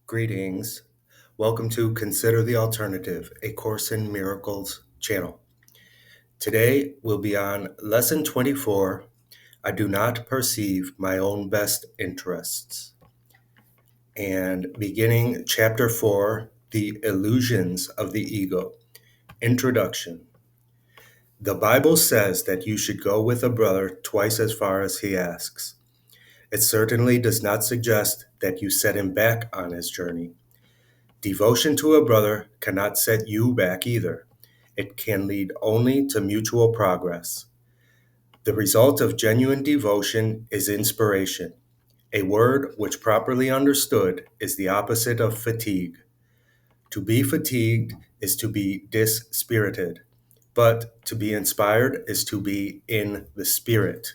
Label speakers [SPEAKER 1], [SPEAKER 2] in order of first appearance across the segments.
[SPEAKER 1] Greetings. Welcome to Consider the Alternative, a Course in Miracles channel. Today we'll be on Lesson 24, I Do Not Perceive My Own Best Interests. And beginning Chapter 4, The Illusions of the Ego. Introduction. The Bible says that you should go with a brother twice as far as he asks. It certainly does not suggest that you set him back on his journey. Devotion to a brother cannot set you back either. It can lead only to mutual progress. The result of genuine devotion is inspiration, a word which properly understood is the opposite of fatigue. To be fatigued is to be dispirited, but to be inspired is to be in the spirit.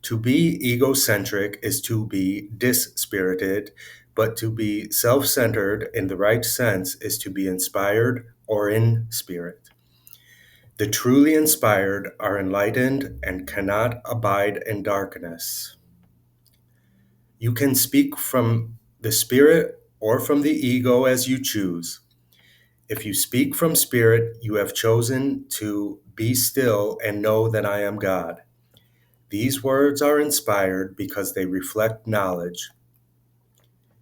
[SPEAKER 1] To be egocentric is to be dispirited, but to be self-centered in the right sense is to be inspired or in spirit. The truly inspired are enlightened and cannot abide in darkness. You can speak from the spirit or from the ego as you choose. If you speak from spirit, you have chosen to be still and know that I am God. These words are inspired because they reflect knowledge.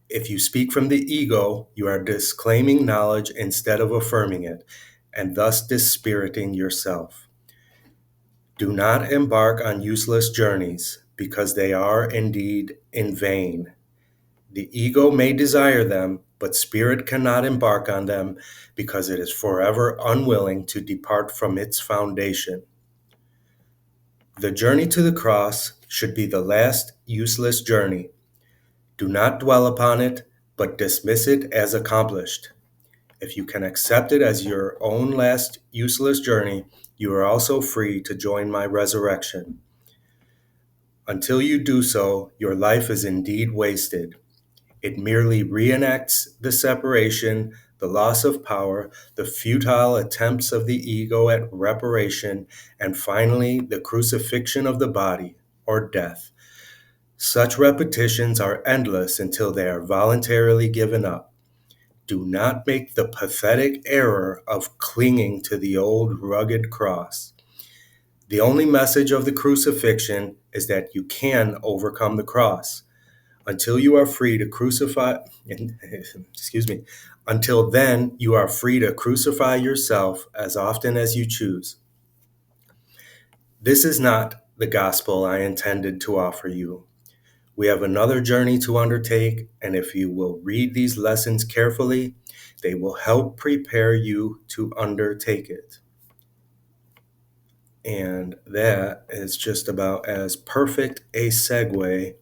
[SPEAKER 1] If you speak from the ego, you are disclaiming knowledge instead of affirming it, and thus dispiriting yourself. Do not embark on useless journeys, because they are indeed in vain. The ego may desire them, but spirit cannot embark on them because it is forever unwilling to depart from its foundation. The journey to the cross should be the last useless journey. Do not dwell upon it, but dismiss it as accomplished. If you can accept it as your own last useless journey, you are also free to join my resurrection. Until you do so, your life is indeed wasted. It merely reenacts the separation, the loss of power, the futile attempts of the ego at reparation, and finally the crucifixion of the body, or death. Such repetitions are endless until they are voluntarily given up. Do not make the pathetic error of clinging to the old rugged cross. The only message of the crucifixion is that you can overcome the cross. Until you are free to crucify, until then you are free to crucify yourself as often as you choose. This is not the gospel I intended to offer you. We have another journey to undertake, and if you will read these lessons carefully, they will help prepare you to undertake it. And that is just about as perfect a segue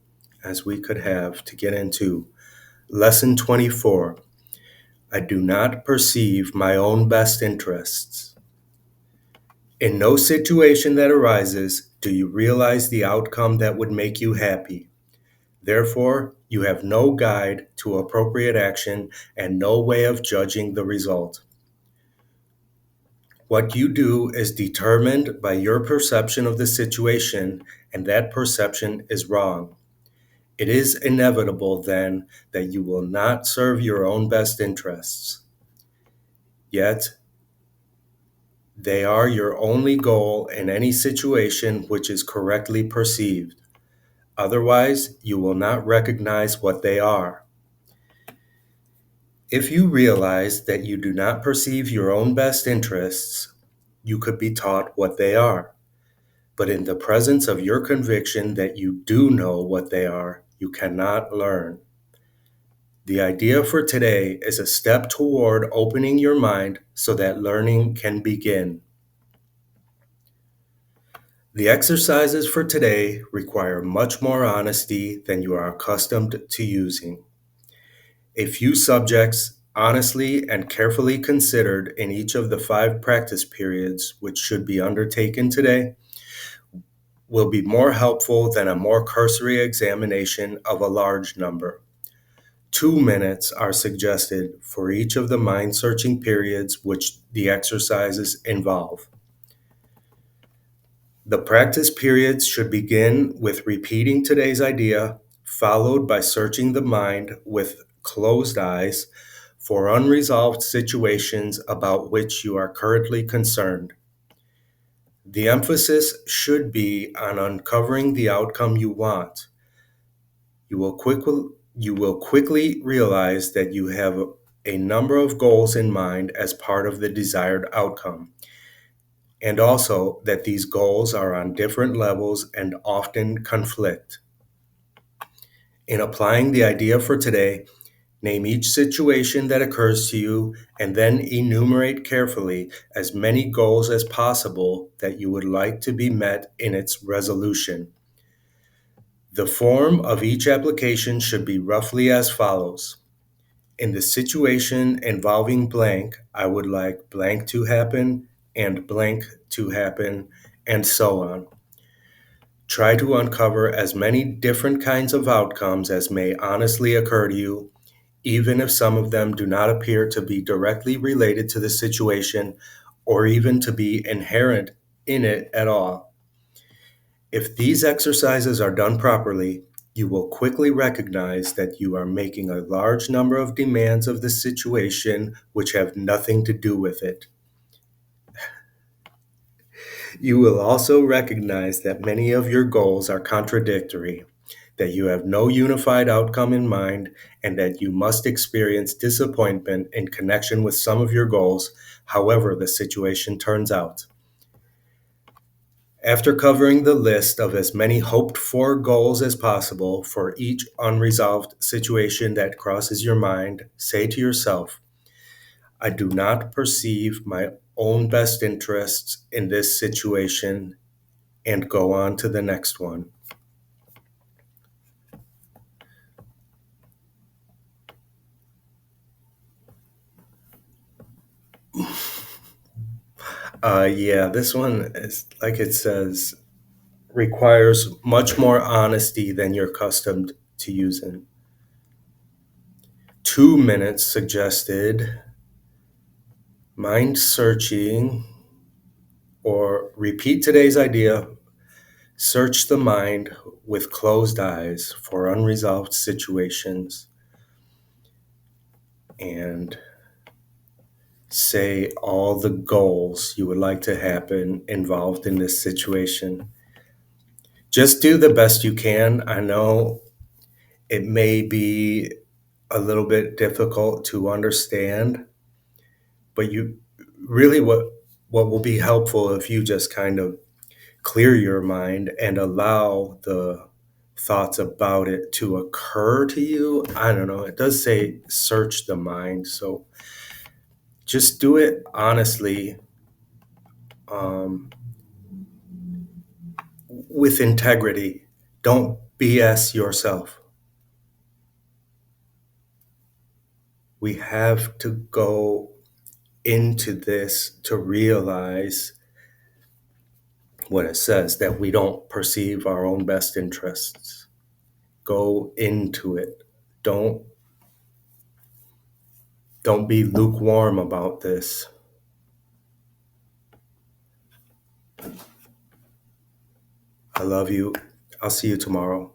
[SPEAKER 1] as we could have to get into Lesson 24. I do not perceive my own best interests. In no situation that arises do you realize the outcome that would make you happy. Therefore, you have no guide to appropriate action and no way of judging the result. What you do is determined by your perception of the situation, and that perception is wrong. It is inevitable, then, that you will not serve your own best interests. Yet, they are your only goal in any situation which is correctly perceived. Otherwise, you will not recognize what they are. If you realize that you do not perceive your own best interests, you could be taught what they are. But in the presence of your conviction that you do know what they are, you cannot learn. The idea for today is a step toward opening your mind so that learning can begin. The exercises for today require much more honesty than you are accustomed to using. A few subjects, honestly and carefully considered in each of the 5 practice periods which should be undertaken today, will be more helpful than a more cursory examination of a large number. 2 minutes are suggested for each of the mind-searching periods which the exercises involve. The practice periods should begin with repeating today's idea, followed by searching the mind with closed eyes for unresolved situations about which you are currently concerned. The emphasis should be on uncovering the outcome you want. You will quickly realize that you have a number of goals in mind as part of the desired outcome, and also that these goals are on different levels and often conflict. In applying the idea for today, name each situation that occurs to you and then enumerate carefully as many goals as possible that you would like to be met in its resolution. The form of each application should be roughly as follows. In the situation involving blank, I would like blank to happen and blank to happen, and so on. Try to uncover as many different kinds of outcomes as may honestly occur to you, even if some of them do not appear to be directly related to the situation or even to be inherent in it at all. If these exercises are done properly, you will quickly recognize that you are making a large number of demands of the situation which have nothing to do with it. You will also recognize that many of your goals are contradictory, that you have no unified outcome in mind, and that you must experience disappointment in connection with some of your goals, however the situation turns out. After covering the list of as many hoped for goals as possible for each unresolved situation that crosses your mind, say to yourself, I do not perceive my own best interests in this situation, and go on to the next one. Yeah, this one is like it says, requires much more honesty than you're accustomed to using. 2 minutes suggested, mind searching, or repeat today's idea, search the mind with closed eyes for unresolved situations, and say all the goals you would like to happen involved in this situation. Just do the best you can. I know it may be a little bit difficult to understand, but you really what will be helpful if you just kind of clear your mind and allow the thoughts about it to occur to you. I don't know. It does say search the mind, so just do it honestly, um, with integrity. Don't BS yourself. We have to go into this to realize what it says, that we don't perceive our own best interests. Go into it. Don't be lukewarm about this. I love you. I'll see you tomorrow.